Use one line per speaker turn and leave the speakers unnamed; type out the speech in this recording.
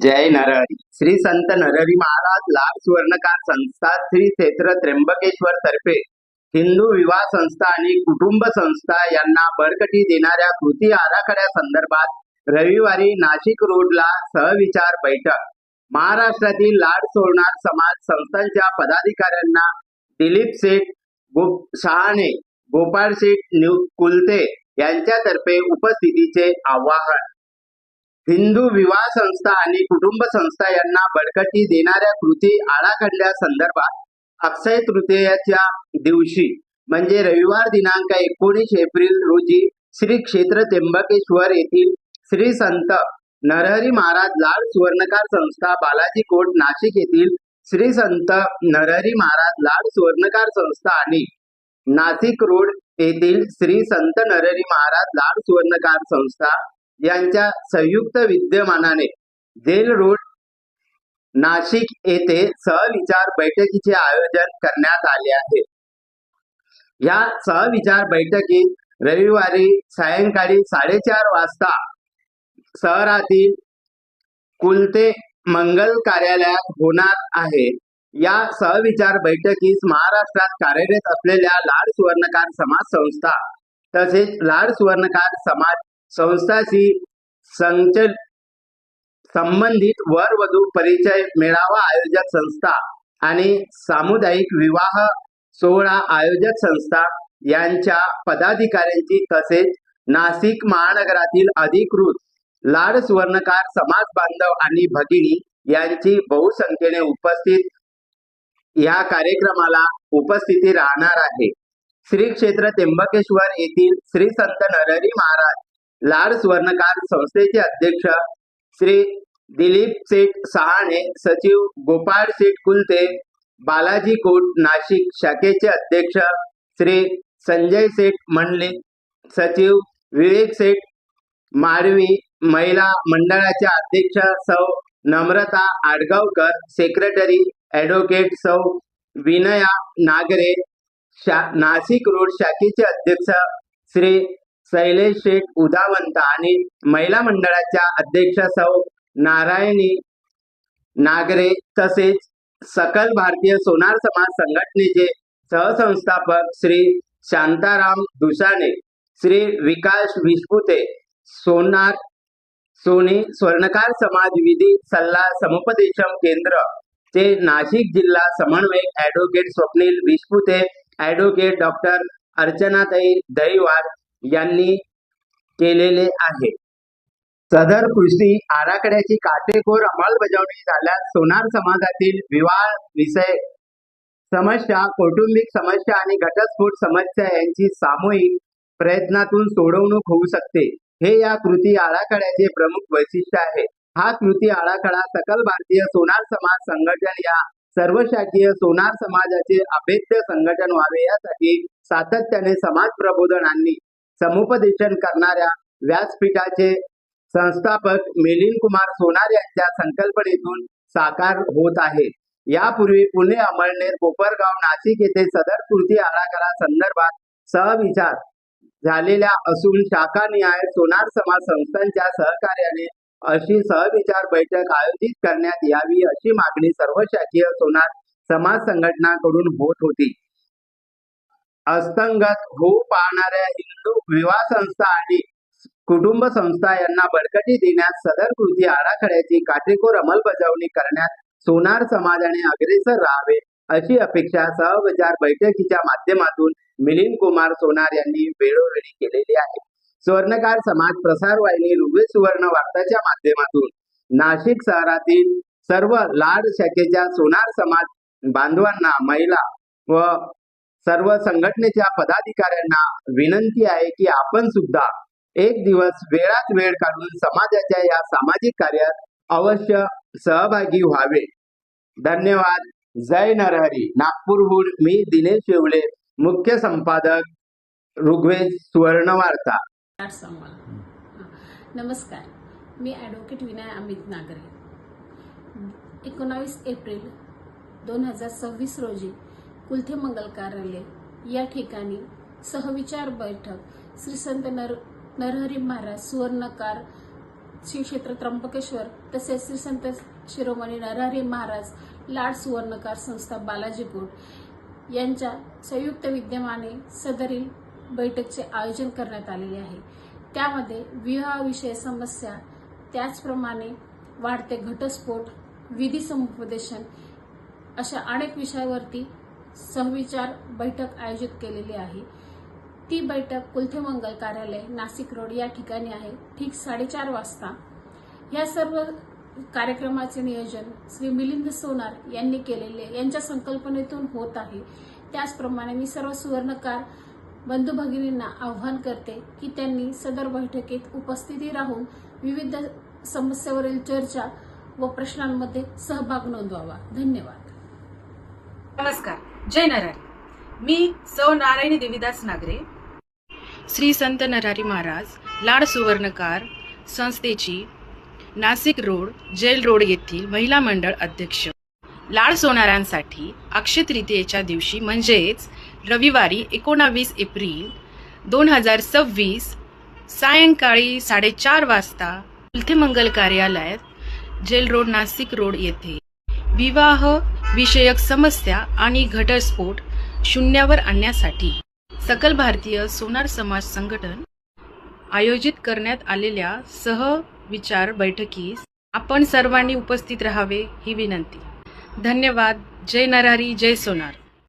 जय नरहरी. श्री संत नरहरी महाराज लाड सुवर्णकार संस्था श्री क्षेत्र त्र्यंबकेश्वर तर्फे हिंदू विवाह संस्था आणि कुटुंब संस्था यांना बळकटी देणाऱ्या कृती आराखड्यासंदर्भात रविवारी नाशिक रोडला सहविचार बैठक. महाराष्ट्रातील लाड सोडणार समाज संस्थांच्या पदाधिकाऱ्यांना दिलीप शेठ शहाणे, गोपाळ शेठ कुलते यांच्यातर्फे उपस्थितीचे आवाहन. हिंदू विवाह संस्था आणि कुटुंब संस्था यांना बळकटी देणाऱ्या कृती आराखड्यासंदर्भात अक्षय तृतीयेच्या दिवशी म्हणजे रविवार दिनांक 19 एप्रिल रोजी श्री क्षेत्र त्र्यंबकेश्वर येथील श्री संत नरहरी महाराज लाड सुवर्णकार संस्था बालाजी कोट नाशिक येथील श्री संत नरहरी महाराज लाड सुवर्णकार संस्था आणि नाशिक रोड येथील श्री संत नरहरी महाराज लाड सुवर्णकार संस्था यांच्या संयुक्त विद्यमानाने जेल रोड नाशिक येथे सहविचार बैठकीचे आयोजन करण्यात आले आहे. या सहविचार बैठकीत रविवारी सायंकाळी 4:30 वाजता शहरातील कुलते मंगल कार्यालयात होणार आहे. या सहविचार बैठकीस महाराष्ट्रात कार्यरत असलेल्या लाड सुवर्णकार समाज संस्था तसेच लाड सुवर्णकार समाज संस्थाशी संबंधित वर वधू परिचय मेळावा आयोजक संस्था आणि सामुदायिक विवाह सोहळा आयोजक संस्था यांच्या पदाधिकाऱ्यांची तसेच नाशिक महानगरातील अधिकृत लाड सुवर्णकार समाज बांधव आणि भगिनी यांची बहुसंख्येने उपस्थित या कार्यक्रमाला उपस्थिती राहणार आहे. श्री क्षेत्र त्र्यंबकेश्वर येथील श्री संत नरहरी महाराज लाड सुवर्णकार संस्थेचे अध्यक्ष श्री दिलीप शेठ शहाणे, सचिव गोपाळ शेठ कुलते, बालाजी कोट नाशिक शाखेचे अध्यक्ष श्री संजय शेठ मंडलिक, सचिव विवेक शेठ माळवी, महिला मंडळाच्या अध्यक्ष सौ नम्रता आडगावकर, सेक्रेटरी ॲडव्होकेट सौ विनया नागरे, नाशिक रोड शाखेचे अध्यक्ष श्री शैलेश शेठ उदावंत आणि महिला मंडळाच्या अध्यक्ष सौ नारायणी नागरे तसेच सकल भारतीय सोनार समाज संघटनेचे सहसंस्थापक श्री शांताराम दुसाने, श्री विकास विस्पुते, सोनी स्वर्णकार समाज विधी सल्ला समुपदेशन केंद्र चे नाशिक जिल्हा समन्वयक advocate Swapnil Vispute, advocate doctor अर्चनाताई दहिवार यांनी केलेले आहे. सदर कृती आराखड्याची काटेकोर अंमलबजावणी झाल्यास सोनार समाजातील विवाह विषय समस्या, कौटुंबिक समस्या आणि घटस्फोट समस्या यांची सामूहिक प्रयत्नातून सोडवणूक होऊ शकते. हे या कृती आराखड्याचे प्रमुख वैशिष्ट्य आहे. हा कृती आराखडा सकल भारतीय सोनार समाज संघटन या सर्वशाखीय सोनार समाजाचे अभेद्य संघटन व्हावे यासाठी सातत्याने समाज प्रबोधन आणि समुपदेशन करणाऱ्या व्यासपीठाचे संस्थापक मिलिंद कुमार सोनार यांच्या संकल्पनेतून साकार होत आहे. यापूर्वी पुणे, अमळनेर, कोपरगाव, नाशिक येथे सदर कृती आराखडा संदर्भात सहविचार झालेल्या असून शाखानिहाय सोनार समाज संस्थांच्या सहकार्याने अशी सहविचार बैठक आयोजित करण्यात यावी अशी मागणी सर्व शाखीय सोनार समाज संघटनांकडून होत होती. अस्तंगत होऊ पाहणाऱ्या हिंदू विवाह संस्था आणि कुटुंब संस्था यांना बळकटी देण्यास सदर कृती आराखड्याची काटेकोर अंमलबजावणी करण्यात सोनार समाजाने अग्रेसर राहावे अशी अपेक्षा सहविचार बैठकीच्या माध्यमातून मिलिंद कुमार सोनार यांनी वेळोवेळी केलेली आहे. स्वर्णकार समाज प्रसार वाहिनी ऋग्वेद सुवर्ण वार्ताच्या माध्यमातून नाशिक शहरातील सर्व लाड शाखेच्या सोनार समाज बांधवांना, महिला व सर्व संघटनेच्या पदाधिकाऱ्यांना विनंती आहे की आपण सुद्धा एक दिवस वेळात वेळ काढून समाजाच्या या सामाजिक कार्यात अवश्य सहभागी व्हावे. धन्यवाद. जय नरहरी. नागपूरहून मी दिनेश शेवले, मुख्य संपादक ऋग्वेद सुवर्ण वार्ता.
नमस्कार, मी ॲडव्होकेट विनय अमित नागरे. 19 एप्रिल 2026 रोजी कुलथे मंगल कार्यालय या ठिकाणी सहविचार बैठक श्री संत नरहरी महाराज सुवर्णकार श्री क्षेत्र त्र्यंबकेश्वर तसेच श्री संत शिरोमणी नरहरी महाराज लाड सुवर्णकार संस्था बालाजीपूर यांच्या संयुक्त विद्यमाने सदरील बैठकचे आयोजन करण्यात आलेले आहे। त्यामध्ये विवाहाविषयी समस्या, त्याचप्रमाणे वाढते घटस्फोट, विधी समुपदेशन अशा अनेक विषयावरती सहविचार बैठक आयोजित केलेली आहे। ती बैठक कुलथे मंगल कार्यालय नाशिक रोड या ठिकाणी आहे, ठीक 4:30 वाजता। या सर्व कार्यक्रमाचे नियोजन श्री मिलिंद सोनार यांनी केलेले यांच्या संकल्पनेतून होत आहे। त्याचप्रमाणे मी सर्व सुवर्णकार बंधू भगिनींना आव्हान करते की त्यांनी सदर बैठकीत उपस्थिती राहून विविध समस्यावरील चर्चा व प्रश्नांमध्ये सहभाग नोंदवावा। धन्यवाद।
नमस्कार, जय नरहरी। मी सौ नारायणी देवीदास नागरे, श्री संत नरहरी महाराज लाड सुवर्णकार संस्थेची नाशिक रोड जेल रोड येथील महिला मंडळ अध्यक्ष। लाड सोनारांसाठी अक्षय तृतीयेच्या दिवशी म्हणजेच रविवारी 19 एप्रिल 2026 सायंकाळी 4:30 वाजता कुलथे मंगल कार्यालयात जेल रोड नाशिक रोड येथे विवाह विषयक समस्या आणि घटस्फोट शून्यावर आणण्यासाठी सकल भारतीय सोनार समाज संघटन आयोजित करण्यात आलेल्या सहविचार बैठकीस आपण सर्वांनी उपस्थित राहावे ही विनंती। धन्यवाद। जय नरहरी, जय सोनार।